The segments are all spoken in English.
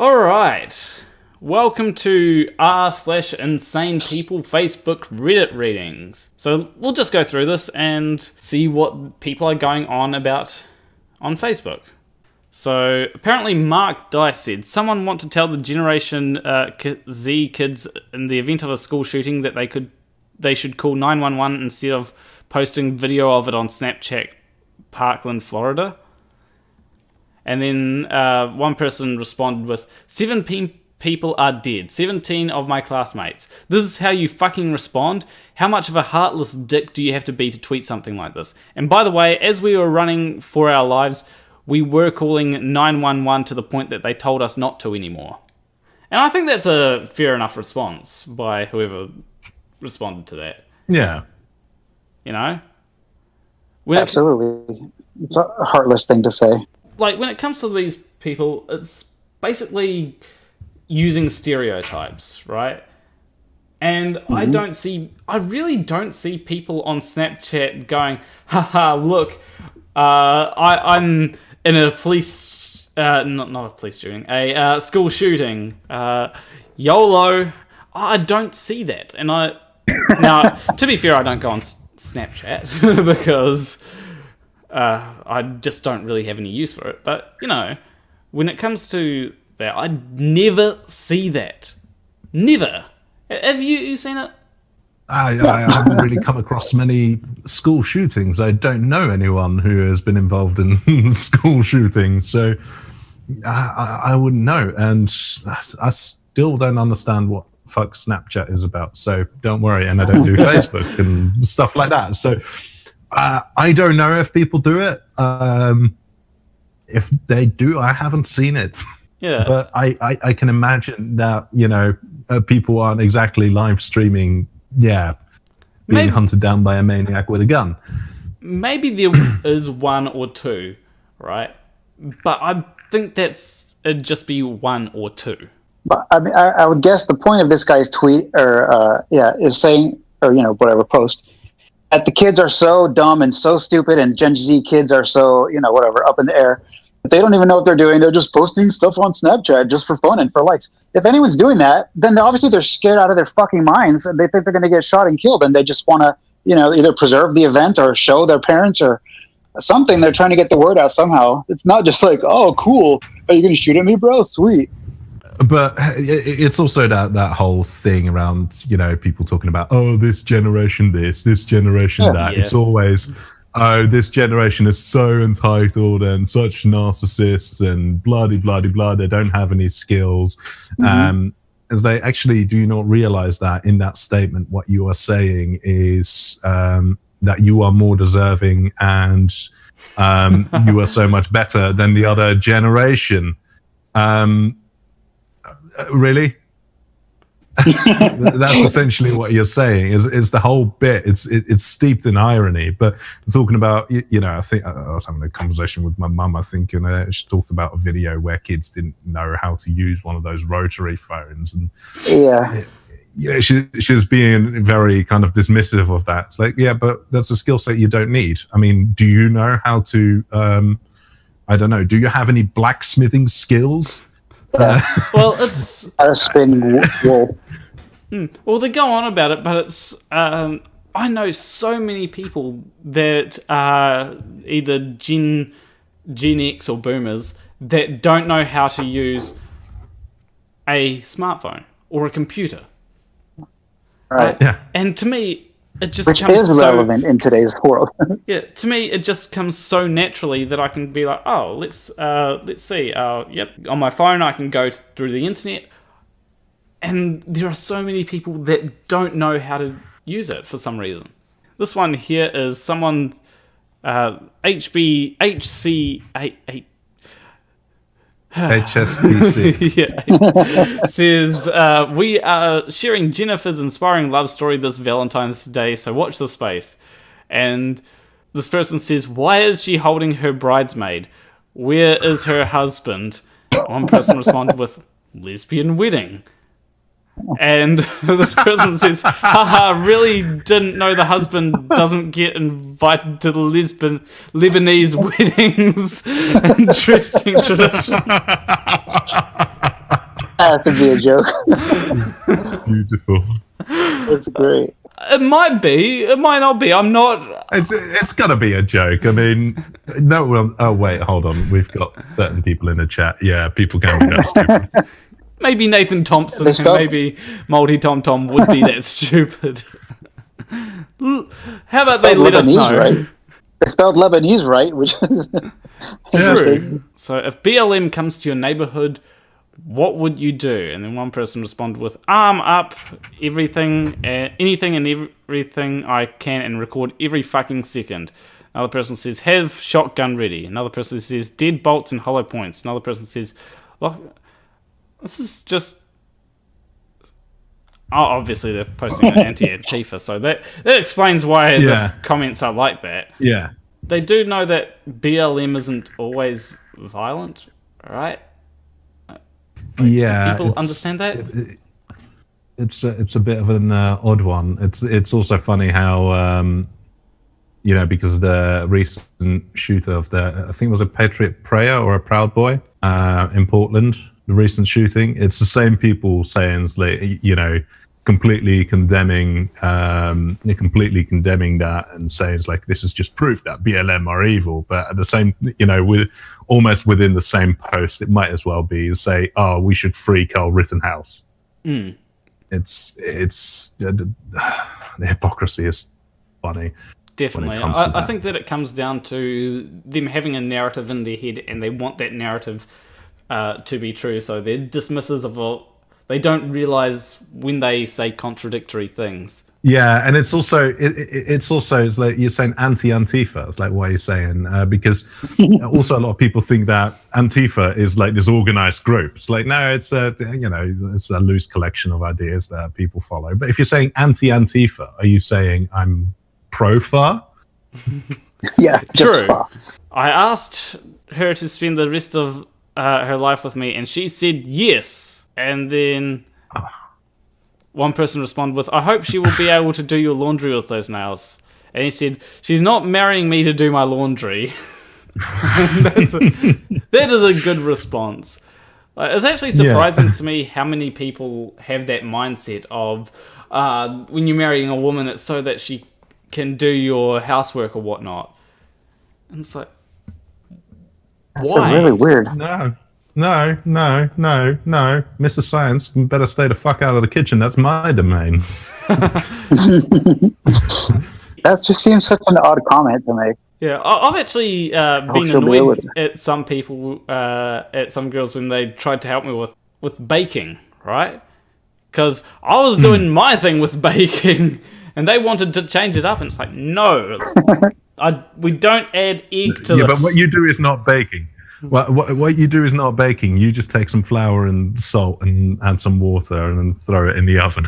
Alright, welcome to r/insane people Facebook Reddit readings. So we'll just go through this and see what people are going on about on Facebook. So apparently Mark Dice said, someone want to tell the Generation Z kids in the event of a school shooting that they should call 911 instead of posting video of it on Snapchat, Parkland, Florida. And then one person responded with, 17 people are dead. 17 of my classmates. This is how you fucking respond? How much of a heartless dick do you have to be to tweet something like this? And by the way, as we were running for our lives, we were calling 911 to the point that they told us not to anymore. And I think that's a fair enough response by whoever responded to that. Yeah. You know? Absolutely. It's a heartless thing to say. Like, when it comes to these people, it's basically using stereotypes, right? And I really don't see people on Snapchat going, haha, look, I'm in a police, not a police shooting, a school shooting, YOLO. I don't see that. And now, to be fair, I don't go on Snapchat because I just don't really have any use for it. But, you know, when it comes to that, I never see that. Never. Have you seen it? I haven't really come across many school shootings. I don't know anyone who has been involved in school shootings, so I wouldn't know. And I still don't understand what fuck Snapchat is about, so don't worry. And I don't do Facebook and stuff like that. So I don't know if people do it. If they do, I haven't seen it. Yeah. But I can imagine that, you know, people aren't exactly live streaming, being hunted down by a maniac with a gun. Maybe there is one or two, right? But I think it'd just be one or two. But I mean, I would guess the point of this guy's tweet is saying, or, you know, whatever post, that the kids are so dumb and so stupid, and Gen Z kids are so, you know, whatever, up in the air. They don't even know what they're doing. They're just posting stuff on Snapchat just for fun and for likes. If anyone's doing that, then they're scared out of their fucking minds, and they think they're going to get shot and killed, and they just want to, you know, either preserve the event or show their parents or something. They're trying to get the word out somehow. It's not just like, oh, cool. Are you going to shoot at me, bro? Sweet. But it's also that whole thing around, you know, people talking about, oh, this generation this generation that. Yeah. It's always, oh, this generation is so entitled and such narcissists and blah-de-blah-de-blah. They don't have any skills. As they actually do not realize that in that statement, what you are saying is that you are more deserving and you are so much better than the other generation. Really? That's essentially what you're saying. Is the whole bit? It's steeped in irony. But talking about, you know, I think I was having a conversation with my mum. I think, and she talked about a video where kids didn't know how to use one of those rotary phones, and she was being very kind of dismissive of that. It's like, yeah, but that's a skill set you don't need. I mean, do you know how to? I don't know. Do you have any blacksmithing skills? Well, it's how to spin wool. Well, they go on about it, but it's I know so many people that are either Gen X or Boomers that don't know how to use a smartphone or a computer. Right. Yeah. And to me, it just which comes is relevant in today's world. Yeah, to me, it just comes so naturally that I can be like, oh, let's see. Yep, on my phone, I can go through the internet, and there are so many people that don't know how to use it for some reason. This one here is someone HSBC. Yeah. Says, we are sharing Jennifer's inspiring love story this Valentine's Day, so watch the space. And this person says, why is she holding her bridesmaid? Where is her husband? One person responded with, lesbian wedding. And this person says, haha, really didn't know the husband doesn't get invited to the Lebanese weddings. Interesting tradition. has to be a joke. Beautiful. It's great. It might be. It might not be. I'm not. It's gotta be a joke. I mean, no. Well, oh wait, hold on. We've got certain people in the chat. Yeah, people can be that stupid. Maybe Nathan Thompson and maybe Multi Tom Tom would be that stupid. How about they let us know? Right? They spelled Lebanese right, which is true. So if BLM comes to your neighborhood, what would you do? And then one person responded with, arm up, anything and everything I can and record every fucking second. Another person says, have shotgun ready. Another person says, dead bolts and hollow points. Another person says, look, this is just... Oh, obviously they're posting an anti-Antifa, so that explains why the comments are like that. Yeah. They do know that BLM isn't always violent, right? Yeah, people understand that. It's a bit of an odd one. It's also funny how because the recent shooter of I think it was a Patriot Prayer or a Proud Boy in Portland. The recent shooting. It's the same people saying completely condemning that and saying like this is just proof that BLM are evil. But at the same, with almost within the same post, it might as well be say, "Oh, we should free Carl Rittenhouse." Mm. It's the hypocrisy is funny. Definitely, I think that it comes down to them having a narrative in their head, and they want that narrative to be true. So they're dismissive of all. They don't realize when they say contradictory things. Yeah, and it's also it's like you're saying anti-Antifa. It's like, why are you saying? Because also a lot of people think that Antifa is like this organized group. It's like, no, it's it's a loose collection of ideas that people follow. But if you're saying anti-Antifa, are you saying I'm pro-FAR? Yeah, just true. FAR. I asked her to spend the rest of her life with me, and she said yes. And then one person responded with, I hope she will be able to do your laundry with those nails. And he said, she's not marrying me to do my laundry. That is a good response. It's actually surprising to me how many people have that mindset of when you're marrying a woman, it's so that she can do your housework or whatnot. And it's like, that's why? really weird. No. Mr. Science, you better stay the fuck out of the kitchen. That's my domain. That just seems such an odd comment to make. Yeah, I've actually been annoyed at some people, at some girls when they tried to help me with baking, right? Because I was doing my thing with baking, and they wanted to change it up, and it's like, no, we don't add egg to this. Yeah, but what you do is not baking. What you do is not baking. You just take some flour and salt and add some water and then throw it in the oven.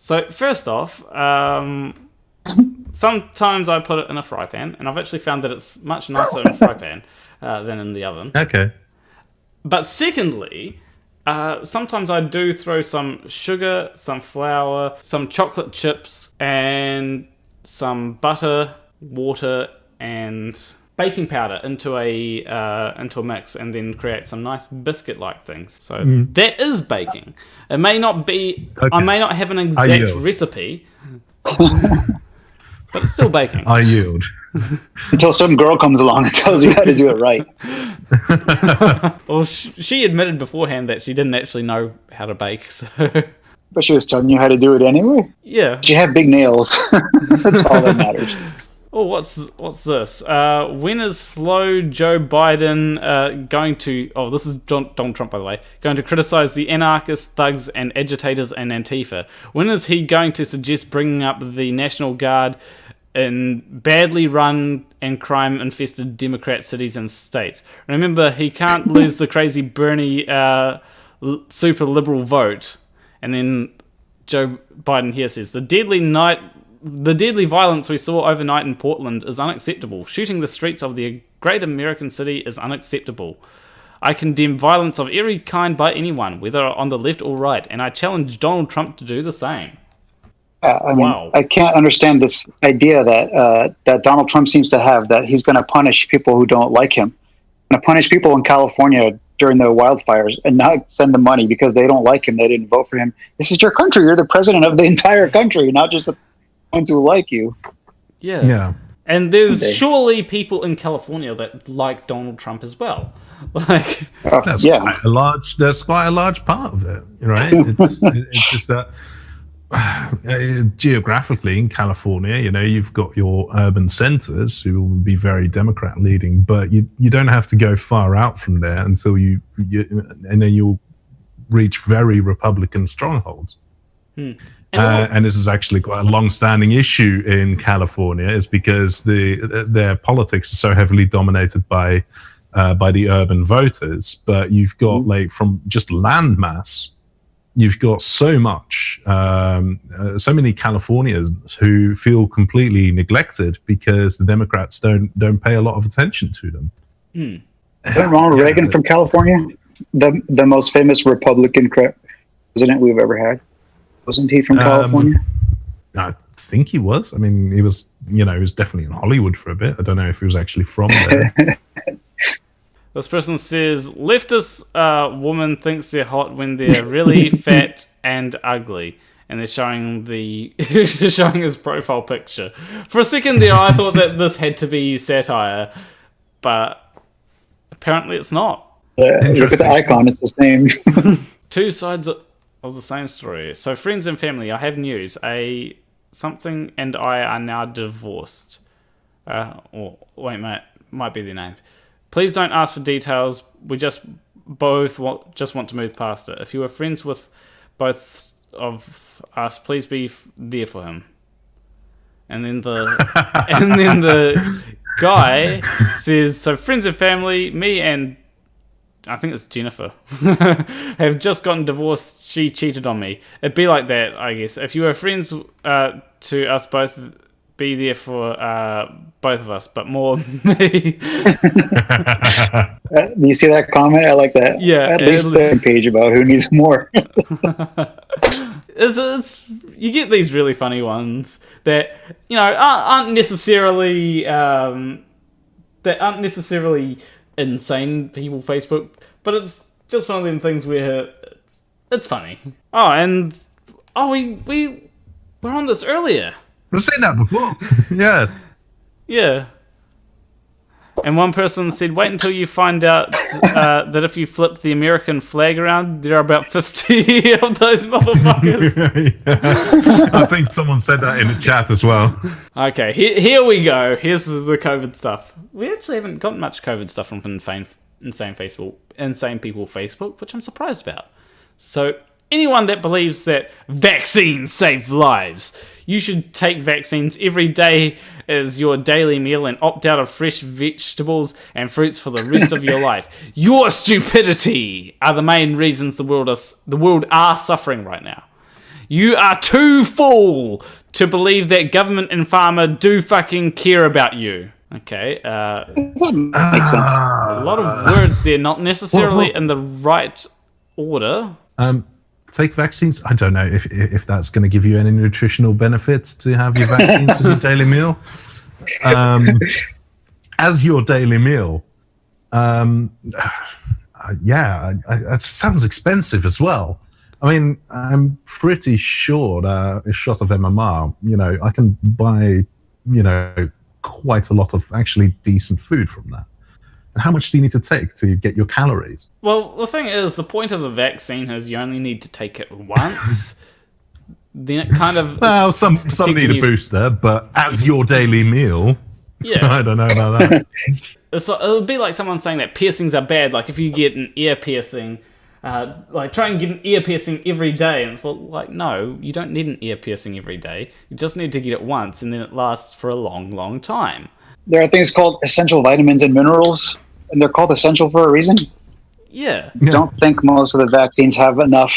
So first off, sometimes I put it in a fry pan, and I've actually found that it's much nicer in a fry pan than in the oven. Okay. But secondly, sometimes I do throw some sugar, some flour, some chocolate chips, and some butter, water, and baking powder into a mix, and then create some nice biscuit-like things. So that is baking. It may not be. Okay. I may not have an exact recipe, but it's still baking. I yield. Until some girl comes along and tells you how to do it right. Well, she admitted beforehand that she didn't actually know how to bake, so. But she was telling you how to do it anyway. Yeah. She had big nails. That's all that matters. Oh, what's this? When is slow Joe Biden going to... Oh, this is Donald Trump, by the way. Going to criticize the anarchists, thugs, and agitators and Antifa. When is he going to suggest bringing up the National Guard in badly run and crime-infested Democrat cities and states? Remember, he can't lose the crazy Bernie super liberal vote. And then Joe Biden here says, The deadly violence we saw overnight in Portland is unacceptable. Shooting the streets of the great American city is unacceptable. I condemn violence of every kind by anyone, whether on the left or right, and I challenge Donald Trump to do the same. Wow. I can't understand this idea that Donald Trump seems to have, that he's going to punish people who don't like him. Going to punish people in California during the wildfires and not send them money because they don't like him. They didn't vote for him. This is your country. You're the president of the entire country, not just the ones who like you. Yeah. Yeah. And there's surely people in California that like Donald Trump as well. Like, that's quite a large part of it, right? It's just that geographically in California, you've got your urban centers who will be very Democrat leading, but you don't have to go far out from there until you and then you'll reach very Republican strongholds. And this is actually quite a long-standing issue in California, is because their politics is so heavily dominated by the urban voters. But you've got from just land mass, you've got so many Californians who feel completely neglected because the Democrats don't pay a lot of attention to them. Isn't Ronald Reagan from California the most famous Republican president we've ever had? Wasn't he from California? I think he was. I mean, he was definitely in Hollywood for a bit. I don't know if he was actually from there. This person says, leftist woman thinks they're hot when they're really fat and ugly. And they're showing showing his profile picture. For a second there, I thought that this had to be satire, but apparently it's not. Look at the icon, it's the same. Two sides of the same story. So, friends and family, I have news. Something and I are now divorced. Might be their name. Please don't ask for details. We just both want to move past it. If you are friends with both of us, please be there for him. And then the guy says, so friends and family, me and I think it's Jennifer, have just gotten divorced. She cheated on me. It'd be like that, I guess. If you were friends to us both, be there for both of us, but more me. Do you see that comment? I like that. Yeah. At least a page about who needs more. You get these really funny ones that aren't necessarily insane people Facebook, but it's just one of them things where it's funny. We were on this earlier. We've seen that before. Yeah. And one person said, wait until you find out that if you flip the American flag around, there are about 50 of those motherfuckers. I think someone said that in the chat as well. Okay, here we go. Here's the COVID stuff. We actually haven't got much COVID stuff from Insane People Facebook, which I'm surprised about. So, anyone that believes that vaccines save lives, you should take vaccines every day as your daily meal and opt out of fresh vegetables and fruits for the rest of your life. Your stupidity are the main reasons the world are suffering right now. You are too full to believe that government and pharma do fucking care about you. Okay, that makes sense. A lot of words there, not necessarily in the right order. Take vaccines. I don't know if that's going to give you any nutritional benefits to have your vaccines as your daily meal. As your daily meal, it sounds expensive as well. I mean, I'm pretty sure that a shot of MMR, I can buy, quite a lot of actually decent food from that. And how much do you need to take to get your calories? Well, the thing is, the point of a vaccine is you only need to take it once. Then it kind of... Well, some need a booster, but as your daily meal... Yeah. I don't know about that. It would be like someone saying that piercings are bad. Like, if you get an ear piercing, try and get an ear piercing every day. And it's no, you don't need an ear piercing every day. You just need to get it once, and then it lasts for a long, long time. There are things called essential vitamins and minerals, and they're called essential for a reason. Yeah. I don't think most of the vaccines have enough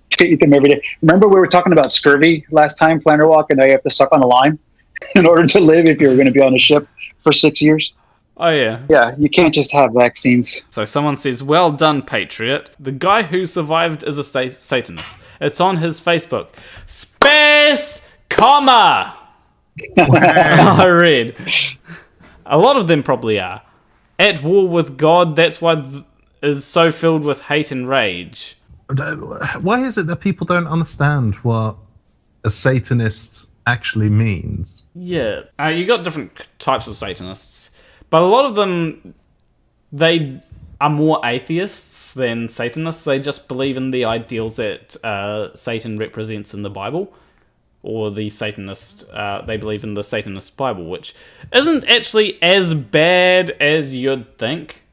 to eat them every day. Remember we were talking about scurvy last time, Planarwalk, and now you have to suck on a lime in order to live if you're going to be on a ship for 6 years? Oh, yeah. Yeah, you can't just have vaccines. So someone says, well done, Patriot. The guy who survived is a Satanist. It's on his Facebook. Space comma! I read. A lot of them probably are. At war with God, that's why is so filled with hate and rage. Why is it that people don't understand what a Satanist actually means? Yeah, you got different types of Satanists, but a lot of them, they are more atheists than Satanists. They just believe in the ideals that Satan represents in the Bible, or the Satanist, they believe in the Satanist Bible, which isn't actually as bad as you'd think.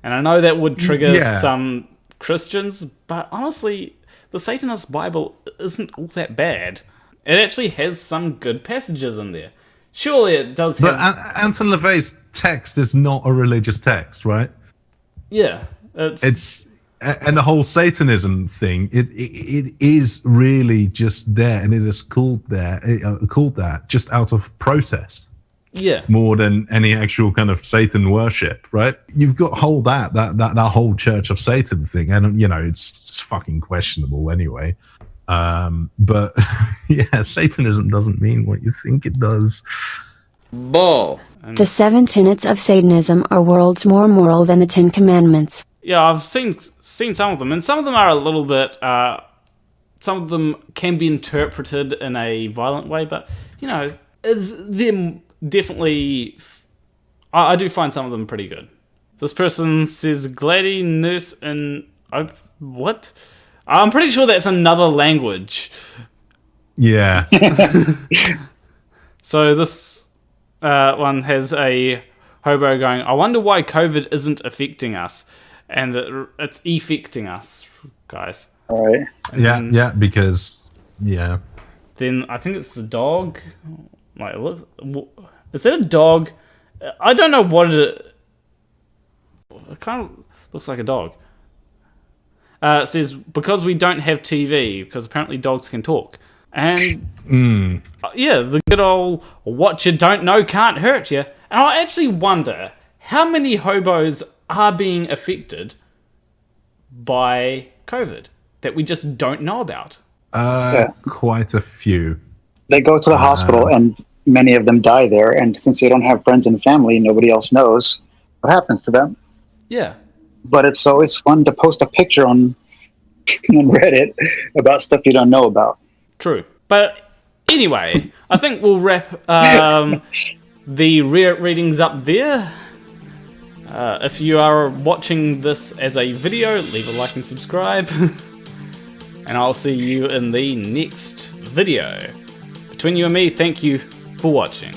And I know that would trigger some Christians, but honestly, the Satanist Bible isn't all that bad. It actually has some good passages in there. Surely it does have... But Anton LaVey's text is not a religious text, right? Yeah. It's and the whole Satanism thing, it is really just there, and it is called that just out of protest. Yeah. More than any actual kind of Satan worship, right? You've got that whole Church of Satan thing, and it's fucking questionable anyway. But yeah, Satanism doesn't mean what you think it does. Bull. The 7 tenets of Satanism are worlds more moral than the 10 Commandments. Yeah, I've seen some of them, and some of them are a little bit. Some of them can be interpreted in a violent way, but is them definitely. I do find some of them pretty good. This person says Glady nurse and what? I'm pretty sure that's another language. Yeah. So this one has a hobo going, I wonder why COVID isn't affecting us. And it's effecting us, guys. All right. Yeah, because, yeah. Then I think it's the dog. Like, look, is that a dog? I don't know what it kind of looks like a dog. It says, because we don't have TV, because apparently dogs can talk. And, yeah, the good old, what you don't know can't hurt you. And I actually wonder, how many hobos are being affected by COVID that we just don't know about? Quite a few. They go to the hospital, and many of them die there. And since they don't have friends and family, nobody else knows what happens to them. Yeah. But it's always fun to post a picture on Reddit about stuff you don't know about. True. But anyway, I think we'll wrap the Reddit readings up there. If you are watching this as a video, leave a like and subscribe. And I'll see you in the next video. Between you and me, thank you for watching.